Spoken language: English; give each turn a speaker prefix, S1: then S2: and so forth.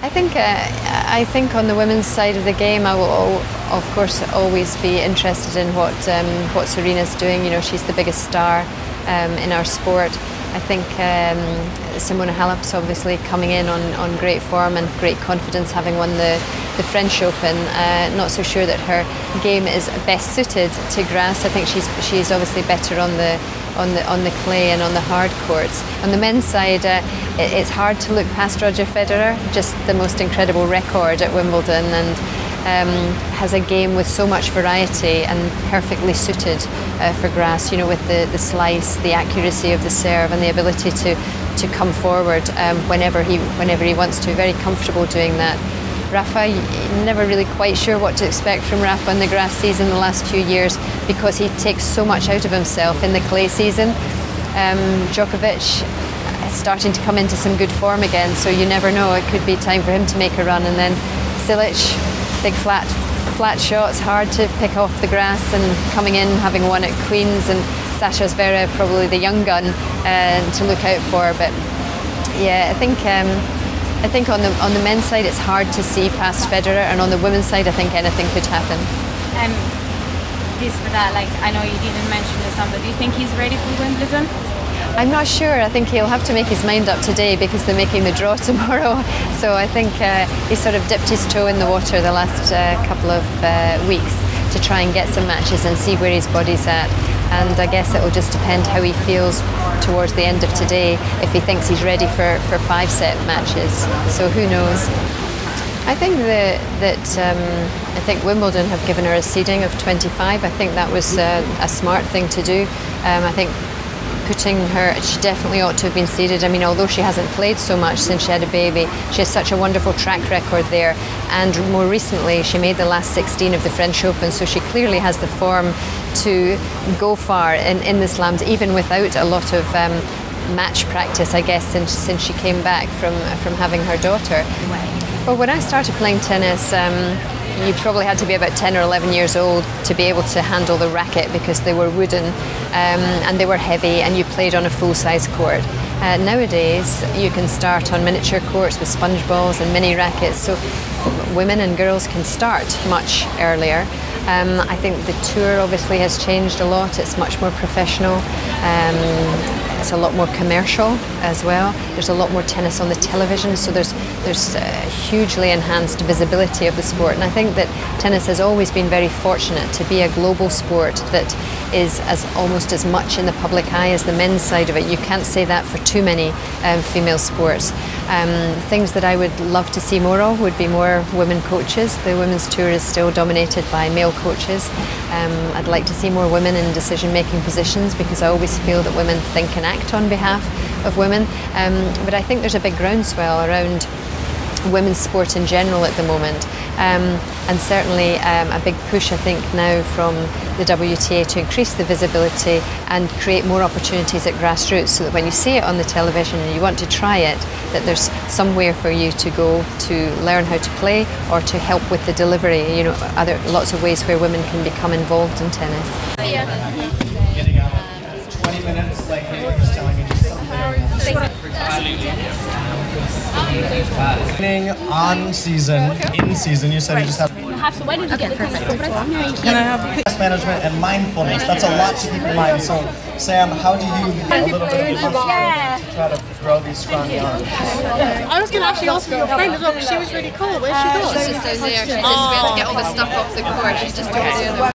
S1: I think on the women's side of the game, I will of course always be interested in what Serena's doing. You know, she's the biggest star in our sport. I think Simona Halep's obviously coming in on great form and great confidence, having won the French Open. Not so sure that her game is best suited to grass. I think she's obviously better on the clay and on the hard courts. On the men's side, it's hard to look past Roger Federer, just the most incredible record at Wimbledon, and has a game with so much variety and perfectly suited for grass, you know, with the slice, the accuracy of the serve and the ability to come forward whenever he wants to. Very comfortable doing that. Rafa, never really quite sure what to expect from Rafa in the grass season the last few years, because he takes so much out of himself in the clay season. Djokovic is starting to come into some good form again, so you never know, it could be time for him to make a run. And then Cilic, big flat shots, hard to pick off the grass, and coming in having won at Queen's, and Sasha Zverev probably the young gun to look out for. But yeah, I think on the men's side it's hard to see past Federer, and on the women's side I think anything could happen.
S2: For that, like, I know you didn't mention this, but do you think he's ready for Wimbledon?
S1: I'm not sure. I think he'll have to make his mind up today, because they're making the draw tomorrow. So I think he sort of dipped his toe in the water the last couple of weeks to try and get some matches and see where his body's at. And I guess it will just depend how he feels towards the end of today, if he thinks he's ready for 5-set matches. So who knows? I think I think Wimbledon have given her a seeding of 25. I think that was a smart thing to do. I think putting her, she definitely ought to have been seeded. I mean, although she hasn't played so much since she had a baby, she has such a wonderful track record there. And more recently, she made the last 16 of the French Open, so she clearly has the form to go far in the slams, even without a lot of match practice, I guess, since she came back from having her daughter. Well, when I started playing tennis, you probably had to be about 10 or 11 years old to be able to handle the racket, because they were wooden and they were heavy, and you played on a full-size court. Nowadays, you can start on miniature courts with sponge balls and mini rackets, so women and girls can start much earlier. I think the tour obviously has changed a lot. It's much more professional. It's a lot more commercial as well. There's a lot more tennis on the television, so there's hugely enhanced visibility of the sport. And I think that tennis has always been very fortunate to be a global sport that is almost as much in the public eye as the men's side of it. You can't say that for too many female sports. Things that I would love to see more of would be more women coaches. The women's tour is still dominated by male coaches. I'd like to see more women in decision-making positions, because I always feel that women think and act on behalf of women. But I think there's a big groundswell around women's sport in general at the moment, and certainly a big push, I think, now from the WTA to increase the visibility and create more opportunities at grassroots, so that when you see it on the television and you want to try it, that there's somewhere for you to go to learn how to play or to help with the delivery. You know, lots of ways where women can become involved in tennis.
S3: Getting out 20 minutes, like he was telling me on season, in season, you said you just have
S2: Why did you get the comment?
S3: Can I have stress management and mindfulness? That's a lot to keep in mind. So, Sam, how do you a little bit of try to grow these strong arms?
S4: I was going to actually ask for your friend as well, because she was really cool. Where's she gone?
S1: She's just down there. She's just about to get all the stuff off the court. She's just doing